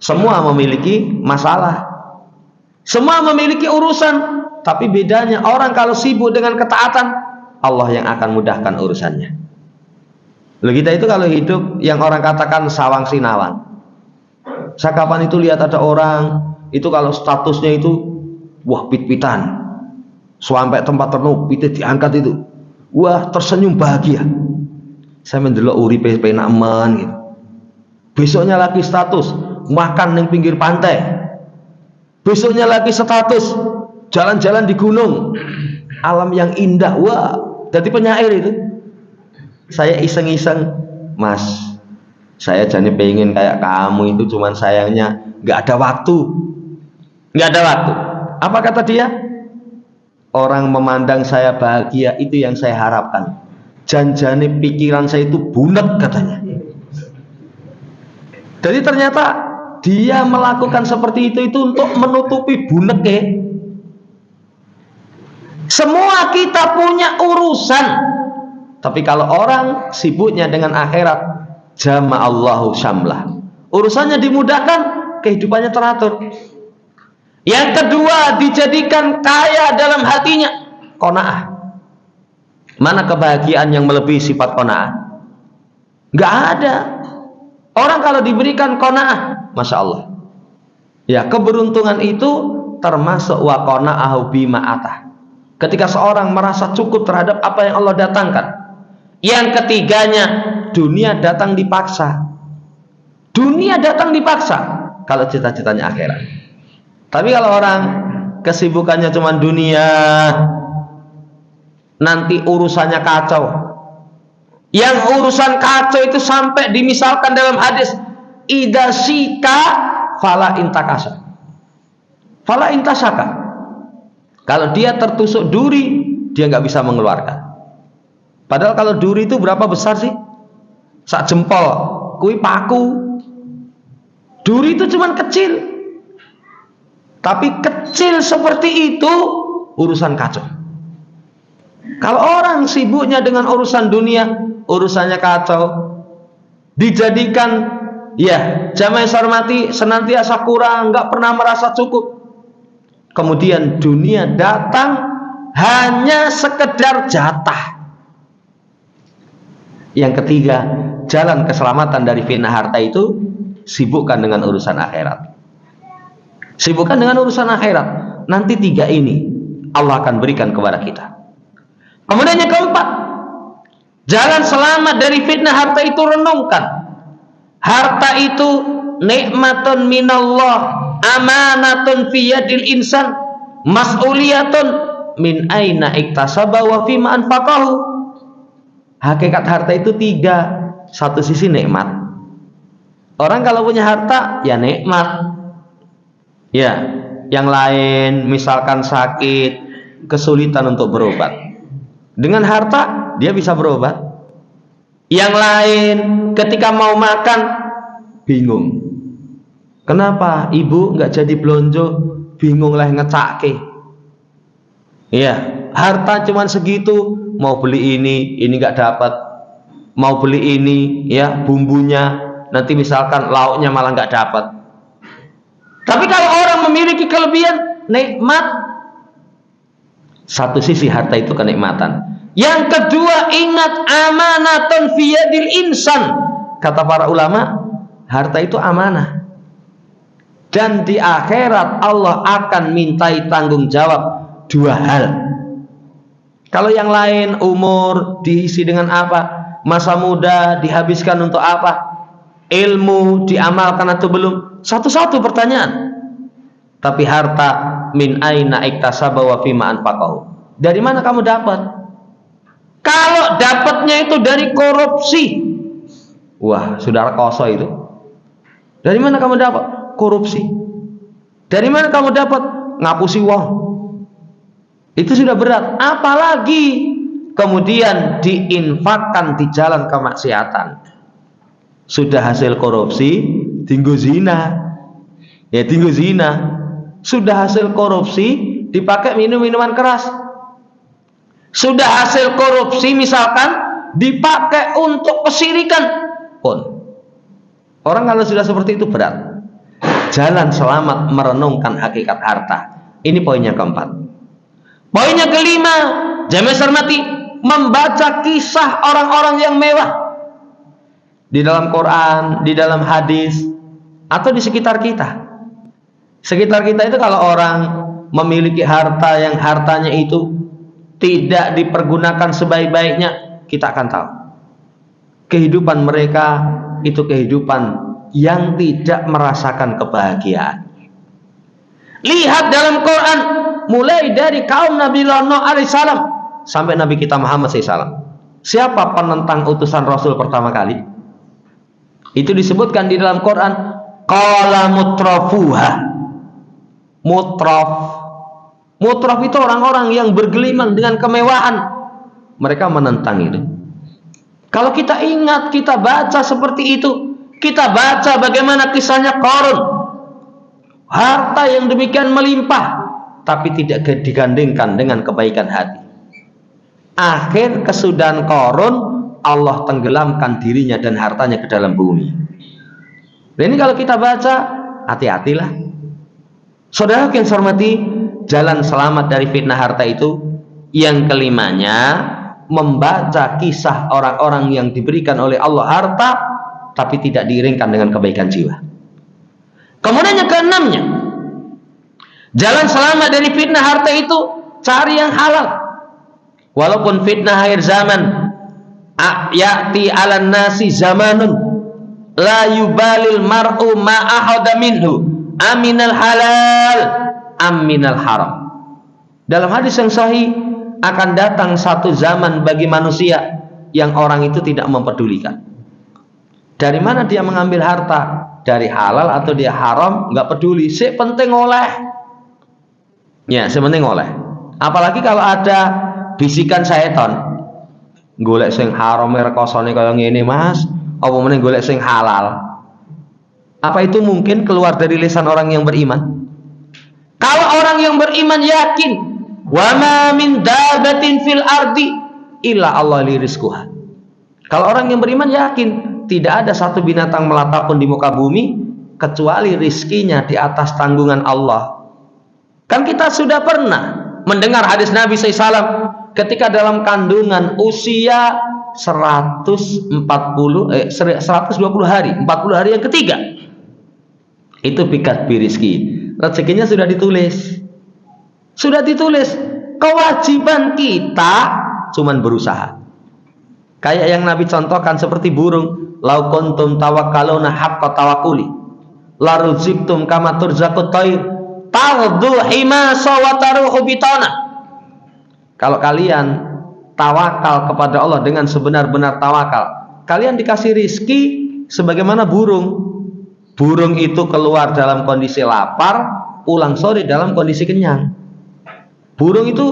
semua memiliki masalah, semua memiliki urusan, tapi bedanya orang kalau sibuk dengan ketaatan, Allah yang akan mudahkan urusannya. Lalu kita itu kalau hidup yang orang katakan sawang sinawang. Saya kapan itu lihat ada orang itu kalau statusnya itu wah pit-pitan, sampai tempat tertentu pitit diangkat itu, wah tersenyum bahagia. Saya mendelok uripe penak men gitu. Besoknya lagi status makan di pinggir pantai. Besoknya lagi status jalan-jalan di gunung. Alam yang indah. Wah, jadi penyair itu. Saya iseng-iseng, Mas, saya jadi pengen kayak kamu itu, cuman sayangnya nggak ada waktu. Nggak ada waktu. Apa kata dia? Orang memandang saya bahagia itu yang saya harapkan. Janjane pikiran saya itu bunek katanya. Jadi ternyata dia melakukan seperti itu untuk menutupi bunek. Semua kita punya urusan. Tapi kalau orang sibuknya dengan akhirat, jama'allahu syamlah. Urusannya dimudahkan, kehidupannya teratur. Yang kedua, dijadikan kaya dalam hatinya, qanaah. Mana kebahagiaan yang melebihi sifat qanaah? Gak ada. Orang kalau diberikan qanaah, Masya Allah. Ya, keberuntungan itu termasuk wa qana'ahu bima atah. Ketika seorang merasa cukup terhadap apa yang Allah datangkan. Yang ketiganya, dunia datang dipaksa. Dunia datang dipaksa kalau cita-citanya akhirat. Tapi kalau orang kesibukannya cuma dunia, nanti urusannya kacau. Yang urusan kacau itu sampai dimisalkan dalam hadis, idza syika fala intakasa, fala intasaka. Kalau dia tertusuk duri, dia nggak bisa mengeluarkan. Padahal kalau duri itu berapa besar sih? Sak jempol, kui paku. Duri itu cuman kecil. Tapi kecil seperti itu urusan kacau. Kalau orang sibuknya dengan urusan dunia, urusannya kacau, dijadikan ya jamaah yang saya hormati senantiasa kurang, nggak pernah merasa cukup. Kemudian dunia datang hanya sekedar jatah. Yang ketiga, jalan keselamatan dari fitnah harta itu sibukkan dengan urusan akhirat. Sibukkan dengan urusan akhirat. Nanti tiga ini Allah akan berikan kepada kita. Kemudian yang keempat, jalan selamat dari fitnah harta itu renungkan. Harta itu nikmatun minallah, amanatun fi yadil insan, mas'uliyatun min aina iktasaba wa fima anfaqahu. Hakikat harta itu tiga. Satu sisi nikmat. Orang kalau punya harta ya nikmat. Ya, yang lain misalkan sakit, kesulitan untuk berobat. Dengan harta dia bisa berobat. Yang lain ketika mau makan bingung. Kenapa ibu nggak jadi belonjo? Bingung lah ngecake. Iya, harta cuman segitu, mau beli ini nggak dapat. Mau beli ini, ya bumbunya, nanti misalkan lauknya malah nggak dapat. Tapi kalau orang memiliki kelebihan nikmat, satu sisi harta itu kenikmatan. Yang kedua, ingat amanatun fi yadil insan. Kata para ulama, harta itu amanah. Dan di akhirat Allah akan mintai tanggung jawab dua hal. Kalau yang lain umur diisi dengan apa? Masa muda dihabiskan untuk apa? Ilmu diamalkan atau belum? Satu-satu pertanyaan. Tapi harta min aina iktasaba wa fima anfaqahu. Dari mana kamu dapat? Kalau dapatnya itu dari korupsi, wah, saudara koso itu. Dari mana kamu dapat? Korupsi. Dari mana kamu dapat? Ngapusi wong. Itu sudah berat. Apalagi kemudian diinfakkan di jalan kemaksiatan. Sudah hasil korupsi, tinggu zina. Ya, tinggu zina. Sudah hasil korupsi, dipakai minum-minuman keras. Sudah hasil korupsi misalkan dipakai untuk kesyirikan pun. Orang kalau sudah seperti itu berat. Jalan selamat merenungkan hakikat harta. Ini poinnya keempat. Poinnya kelima, jamaah hormati, membaca kisah orang-orang yang mewah di dalam Quran, di dalam hadis, atau di sekitar kita. Sekitar kita itu kalau orang memiliki harta yang hartanya itu tidak dipergunakan sebaik-baiknya, kita akan tahu kehidupan mereka itu kehidupan yang tidak merasakan kebahagiaan. Lihat dalam Quran, mulai dari kaum Nabi Nuh alaihissalam sampai Nabi kita Muhammad SAW. Siapa penentang utusan Rasul pertama kali? Itu disebutkan di dalam Quran. Qala mutrafuha. Mutraf itu orang-orang yang bergelimang dengan kemewahan. Mereka menentang itu. Kalau kita ingat, kita baca seperti itu. Kita baca bagaimana kisahnya Qarun. Harta yang demikian melimpah, tapi tidak digandingkan dengan kebaikan hati. Akhir kesudahan Qarun, Allah tenggelamkan dirinya dan hartanya ke dalam bumi. Dan ini kalau kita baca, hati-hatilah. Saudara yang saya hormati, jalan selamat dari fitnah harta itu yang kelimanya, membaca kisah orang-orang yang diberikan oleh Allah harta tapi tidak diiringkan dengan kebaikan jiwa. Kemudian yang keenamnya, jalan selamat dari fitnah harta itu cari yang halal. Walaupun fitnah akhir zaman, ya'ti 'alan nasi zamanun la yubalil mar'u ma ahada minhu aminal halal aminal haram. Dalam hadis yang sahih, akan datang satu zaman bagi manusia yang orang itu tidak mempedulikan dari mana dia mengambil harta, dari halal atau dia haram, nggak peduli. Si penting oleh, ya sepenting oleh. Apalagi kalau ada bisikan syaitan, golek sing haram rekosone kaya ngene mas, apa meneh golek sing halal. Apa itu mungkin keluar dari lisan orang yang beriman? Kalau orang yang beriman yakin, wa ma min dabatin fil ardi illa Allah li rizquha. Kalau orang yang beriman yakin, tidak ada satu binatang melata pun di muka bumi kecuali rizkinya di atas tanggungan Allah. Kan kita sudah pernah mendengar hadis Nabi SAW ketika dalam kandungan usia 120 hari, 40 hari yang ketiga, itu bikat birizki, rezekinya sudah ditulis. Sudah ditulis. Kewajiban kita cuman berusaha. Kayak yang Nabi contohkan seperti burung, lau kuntum tawakkaluna haqqa tawakkuli la ruzqtum kama turzaqut tayr taghdu himasa wa taruhu bitana. Kalau kalian tawakal kepada Allah dengan sebenar-benar tawakal, kalian dikasih rizki sebagaimana burung. Burung itu keluar dalam kondisi lapar, pulang sore dalam kondisi kenyang. Burung itu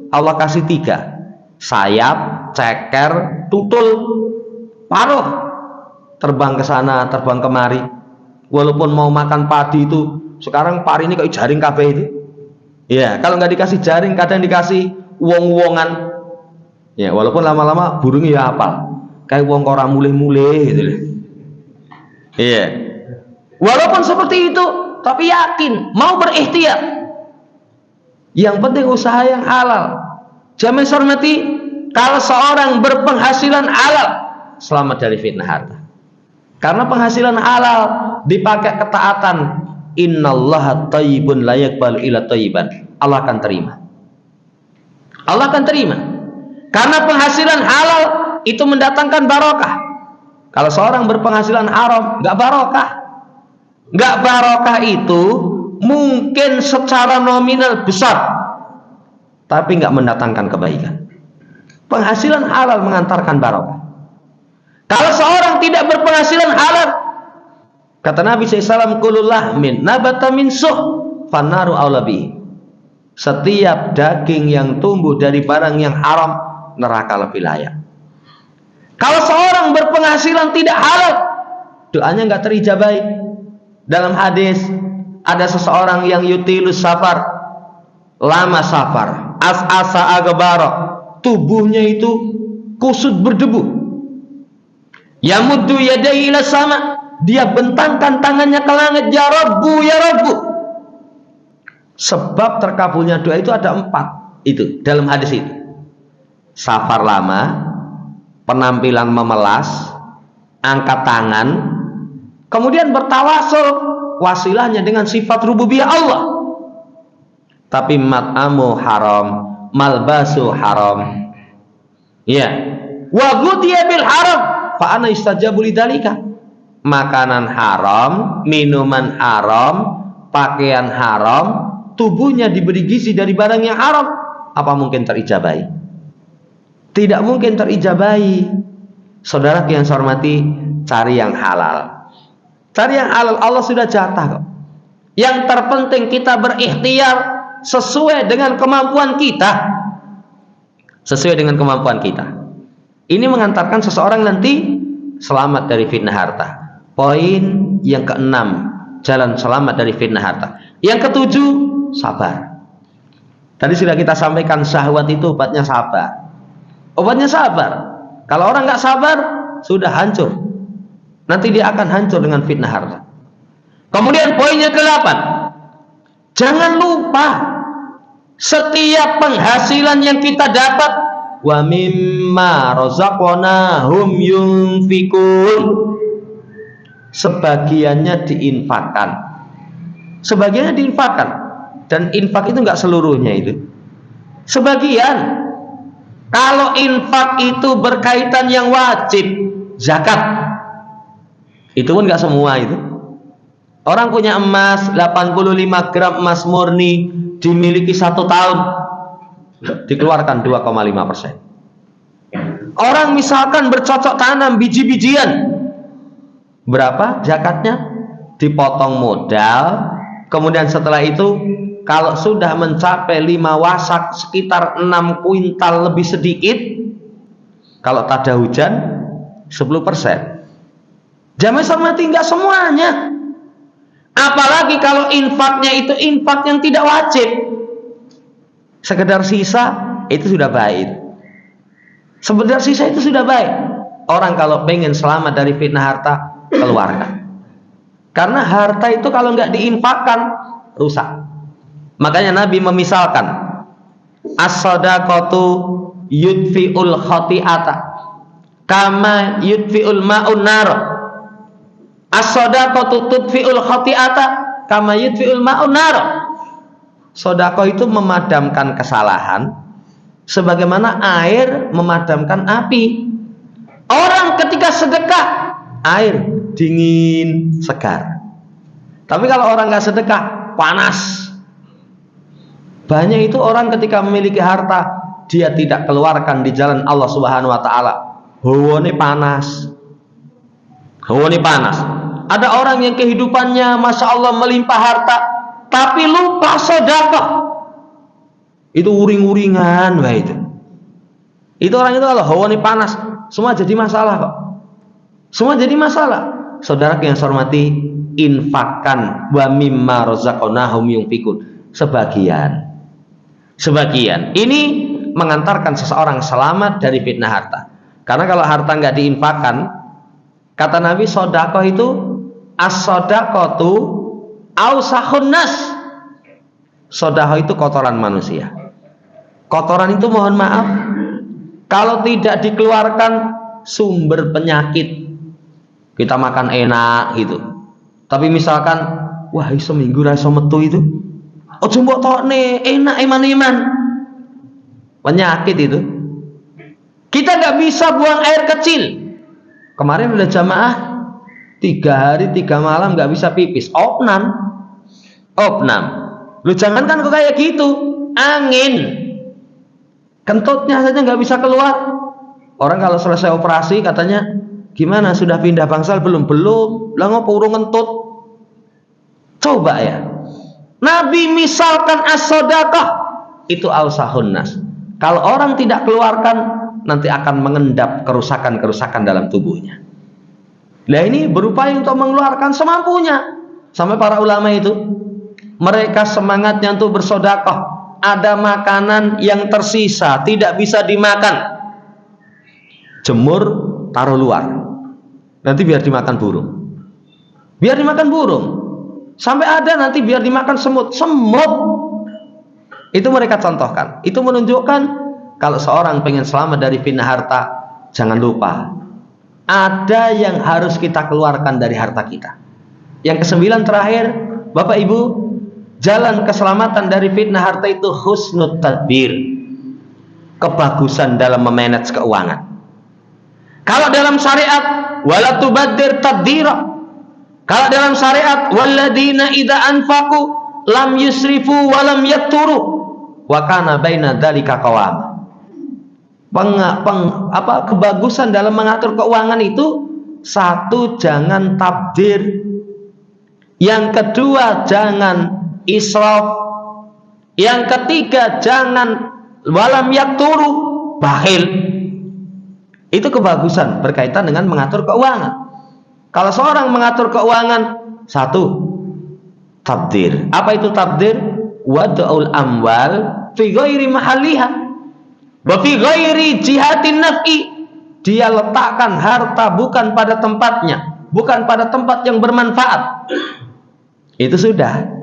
Allah kasih 3, sayap, ceker, tutul, paruh. Terbang ke sana, terbang kemari. Walaupun mau makan padi itu, sekarang pari ini kayak jaring kabeh itu. Ya, kalau nggak dikasih jaring, kadang dikasih wong-wongan. Ya, walaupun lama-lama burungnya ya hafal. Kayak wong ora mulih-mulih gitu. Iya. Walaupun seperti itu, tapi yakin, mau berikhtiar. Yang penting usaha yang halal. Jamaah hormati, kalau seorang berpenghasilan halal, selamat dari fitnah harta. Karena penghasilan halal dipakai ketaatan. Innallaha thayyibun la yaqbalu illa thayyiban. Allah akan terima. Allah akan terima. Karena penghasilan halal itu mendatangkan barokah. Kalau seorang berpenghasilan haram, nggak barokah. Nggak barokah itu mungkin secara nominal besar, tapi nggak mendatangkan kebaikan. Penghasilan halal mengantarkan barokah. Kalau seorang tidak berpenghasilan halal, kata Nabi SAW, kullu lahmin nabata min suh fannaru aula bihi. Setiap daging yang tumbuh dari barang yang haram, neraka lebih layak. Kalau seorang berpenghasilan tidak halal, doanya nggak terijabai. Dalam hadis ada seseorang yang yutilus safar, lama safar, as-asa agabara, tubuhnya itu kusut berdebu. Yamuddu yadayhi ila sama, dia bentangkan tangannya ke langit, ya Rabbu ya Rabbu. Sebab terkabulnya doa itu ada 4 itu dalam hadis itu. Safar lama, penampilan memelas, angkat tangan, kemudian bertawasul, wasilahnya dengan sifat rububiyah Allah. Tapi mat'amu haram, malbasu haram. Ya. Wa ghudhiya bil haram, fa ana istajabu lidzalika. Makanan haram, minuman haram, pakaian haram, tubuhnya diberi gizi dari barang yang haram. Apa mungkin terijabai? Tidak mungkin terijabai. Saudara yang saya hormati, cari yang halal. Cari yang halal, Allah sudah jatah kok. Yang terpenting kita berikhtiar sesuai dengan kemampuan kita. Sesuai dengan kemampuan kita. Ini mengantarkan seseorang nanti selamat dari fitnah harta. Poin yang ke-6, jalan selamat dari fitnah harta. Yang ke-7, sabar. Tadi sudah kita sampaikan, syahwat itu obatnya sabar. Obatnya sabar. Kalau orang nggak sabar, sudah hancur. Nanti dia akan hancur dengan fitnah harta. Kemudian poinnya ke-8, jangan lupa setiap penghasilan yang kita dapat, wa mimma razaqnahum yunfikun, sebagiannya diinfakkan. Sebagiannya diinfakkan. Dan infak itu enggak seluruhnya itu. Sebagian. Kalau infak itu berkaitan yang wajib, zakat, itu pun enggak semua itu. Orang punya emas 85 gram emas murni, dimiliki 1 tahun, dikeluarkan 2,5%. Orang misalkan bercocok tanam biji-bijian, berapa zakatnya? Dipotong modal, kemudian setelah itu kalau sudah mencapai 5 wasak sekitar 6 kuintal lebih sedikit, kalau tak ada hujan 10%. Jamaah hormati, enggak semuanya. Apalagi kalau infaknya itu infak yang tidak wajib, sekedar sisa, itu sudah baik. Sekedar sisa itu sudah baik. Orang kalau pengen selamat dari fitnah harta, keluarkan. Karena harta itu kalau nggak diinfakkan, rusak. Makanya Nabi memisalkan, as-sadaqatu yudfi'ul khati'ata kama yudfi'ul ma'un nar. As-sadaqatu tudfi'ul khati'ata kama yudfi'ul ma'un nar. Sedekah itu memadamkan kesalahan sebagaimana air memadamkan api. Orang ketika sedekah, air dingin, segar. Tapi kalau orang nggak sedekah, panas. Banyak itu orang ketika memiliki harta, dia tidak keluarkan di jalan Allah Subhanahu wa taala. Hawane panas. Hawane panas. Ada orang yang kehidupannya Masya Allah melimpah harta, tapi lupa sedekah. Itu uring-uringan, wah itu. Itu orang itu kalau hawane panas, semua jadi masalah kok. Semua jadi masalah. Saudara yang saya hormati, infakkan wa mimma razaqnahum yunfikun. Sebagian. Ini mengantarkan seseorang selamat dari fitnah harta. Karena kalau harta nggak diinfakkan, kata Nabi, sedekah itu as-sadaqatu ausahun nas. Sedekah itu kotoran manusia. Kotoran itu mohon maaf, kalau tidak dikeluarkan sumber penyakit. Kita makan enak gitu, tapi misalkan wah seminggu rasa metu itu, ojo mbok tokne enak iman-iman, penyakit itu. Kita nggak bisa buang air kecil. Kemarin ada jamaah 3 hari 3 malam nggak bisa pipis, opnam. Lu jangankan kok kayak gitu, angin kentutnya saja nggak bisa keluar. Orang kalau selesai operasi katanya, gimana, sudah pindah bangsal belum? Lah ngopo urung ngentut. Coba ya, Nabi misalkan as-sadaqah itu ausahun nas. Kalau orang tidak keluarkan, nanti akan mengendap kerusakan-kerusakan dalam tubuhnya. Nah ini berupaya untuk mengeluarkan semampunya. Sampai para ulama itu, mereka semangatnya untuk bersedekah. Ada makanan yang tersisa tidak bisa dimakan, jemur, taruh luar, nanti biar dimakan burung. Sampai ada nanti biar dimakan semut. Itu mereka contohkan. Itu menunjukkan kalau seorang pengen selamat dari fitnah harta, jangan lupa ada yang harus kita keluarkan dari harta kita. Yang ke-9 terakhir, Bapak Ibu, jalan keselamatan dari fitnah harta itu husnul tadbir, kebagusan dalam memanage keuangan. Kalau dalam syariat wala tubaddir tabdira, kalau dalam syariat walladzina idza anfaqu lam yusrifu wa lam yakturu wa kana baina dzalika qawam. Kebagusan dalam mengatur keuangan itu, 1, jangan tabdir. Yang kedua, jangan israf. Yang ketiga, jangan walam yakturu, bakhil. Itu kebagusan berkaitan dengan mengatur keuangan. Kalau seorang mengatur keuangan, 1, tabdir. Apa itu tabdir? Wad'ul amwal fi ghairi mahalliha wa fi ghairi jihatin naf'i. Dia letakkan harta bukan pada tempatnya, bukan pada tempat yang bermanfaat. Itu sudah.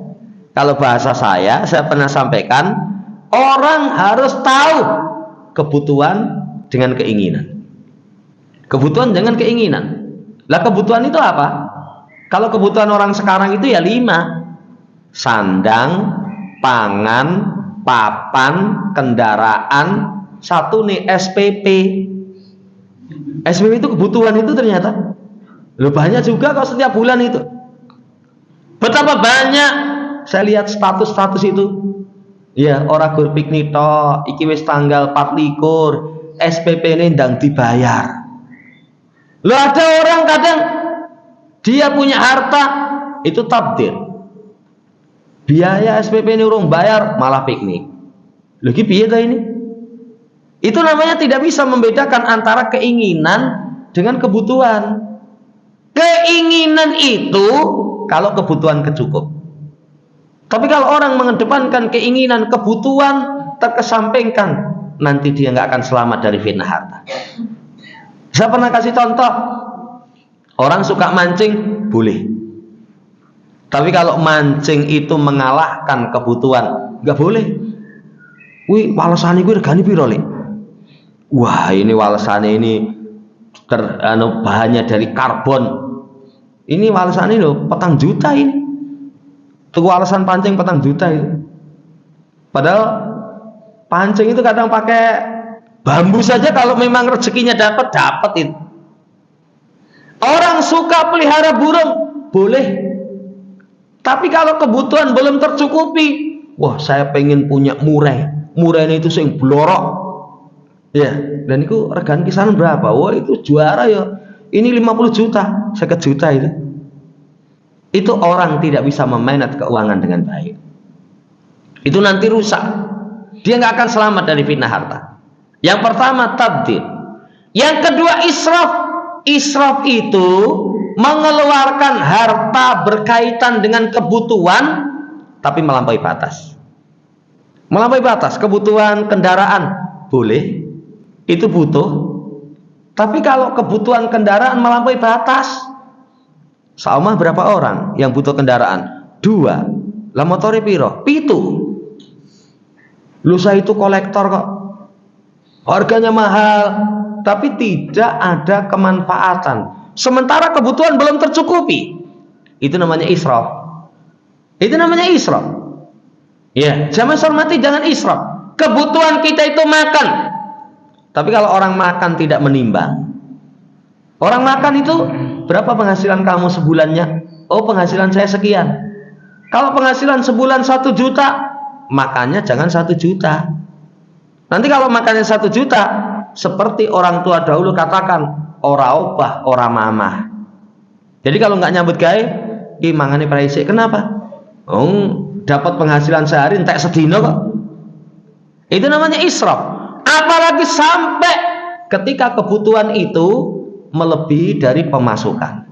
Kalau bahasa saya pernah sampaikan, orang harus tahu kebutuhan dengan keinginan. Kebutuhan dengan keinginan. Lah kebutuhan itu apa? Kalau kebutuhan orang sekarang itu ya 5. Sandang, pangan, papan, kendaraan, 1 nih SPP. SPP itu kebutuhan itu ternyata. Loh banyak juga kok setiap bulan itu. Betapa banyak saya lihat status-status itu. Ya, ora gur piknik tok, iki wis tanggal 24, SPP ini ndang dibayar. Loh, ada orang kadang dia punya harta itu tabdir. Biaya SPP ini urung bayar malah piknik. Loh, iki piye ta ini? Itu namanya tidak bisa membedakan antara keinginan dengan kebutuhan. Keinginan itu kalau kebutuhan kecukup. Tapi kalau orang mengedepankan keinginan, kebutuhan terkesampingkan, nanti dia nggak akan selamat dari fitnah harta. Saya pernah kasih contoh, orang suka mancing boleh, tapi kalau mancing itu mengalahkan kebutuhan nggak boleh. Wih, walasane gue regane piro, Le? Wah, ini walasane ini bahannya dari karbon. Ini walasane loh 4 juta ini. Tuh alasan pancing 4 juta itu. Padahal pancing itu kadang pakai bambu saja, kalau memang rezekinya dapat itu. Orang suka pelihara burung boleh, tapi kalau kebutuhan belum tercukupi, wah saya pengen punya murai itu sing blorok, ya. Dan itu regane kisaran berapa? Wah itu juara ya. Ini 50 juta, 50 juta itu. Itu orang tidak bisa memanage keuangan dengan baik. Itu nanti rusak. Dia nggak akan selamat dari fitnah harta. Yang pertama tabdir. Yang kedua israf. Israf itu mengeluarkan harta berkaitan dengan kebutuhan tapi melampaui batas. Melampaui batas. Kebutuhan kendaraan boleh, itu butuh. Tapi kalau kebutuhan kendaraan melampaui batas, saumah berapa orang yang butuh kendaraan? 2. Lah motore piro? 7. Lu saya itu kolektor kok. Harganya mahal, tapi tidak ada kemanfaatan. Sementara kebutuhan belum tercukupi. Itu namanya israf. Itu namanya israf. Ya, zaman hormati jangan israf. Kebutuhan kita itu makan. Tapi kalau orang makan tidak menimbang. Orang makan itu berapa penghasilan kamu sebulannya? Oh, penghasilan saya sekian. Kalau penghasilan sebulan 1 juta, makannya jangan 1 juta. Nanti kalau makannya 1 juta, seperti orang tua dahulu katakan, ora obah, ora mamah. Jadi kalau nggak nyambut gawe, ki mangane praisik. Kenapa? Dapat penghasilan sehari entek sedina kok. Itu namanya israf. Apalagi sampai ketika kebutuhan itu melebihi dari pemasukan.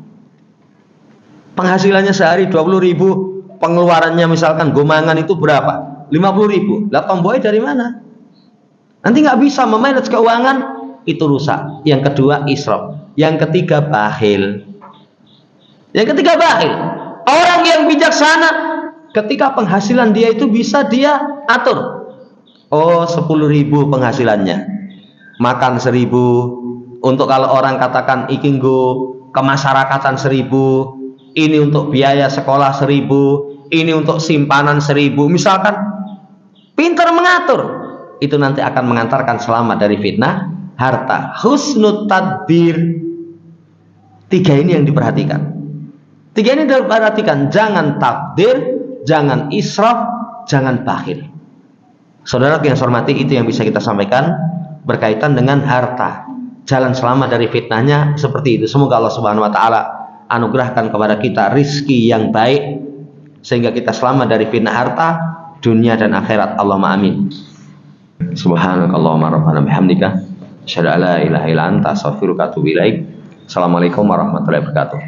Penghasilannya sehari 20.000, pengeluarannya misalkan gomangan itu berapa? 50.000. Lah tomboy dari mana? Nanti nggak bisa memanage keuangan, itu rusak. Yang kedua israf. Yang ketiga bakhil. Orang yang bijaksana, ketika penghasilan dia itu bisa dia atur. Oh, 10.000 penghasilannya, makan 1.000. Untuk kalau orang katakan iki nggo kemasyarakatan 1.000, ini untuk biaya sekolah 1.000, ini untuk simpanan 1.000, misalkan, pintar mengatur, itu nanti akan mengantarkan selamat dari fitnah harta. Husnul tadbir. 3 ini yang diperhatikan. 3 ini diperhatikan. Jangan takdir, jangan israf, jangan bakhil. Saudara yang saya hormati, itu yang bisa kita sampaikan berkaitan dengan harta. Jalan selamat dari fitnahnya seperti itu. Semoga Allah Subhanahu wa taala anugerahkan kepada kita rizki yang baik sehingga kita selamat dari fitnah harta dunia dan akhirat. Allahumma amin. Subhanakallahumma rabbana bihamdika asyhadu an la ilaha illa anta astaghfiruka wa atubu ilaik. Assalamualaikum warahmatullahi wabarakatuh.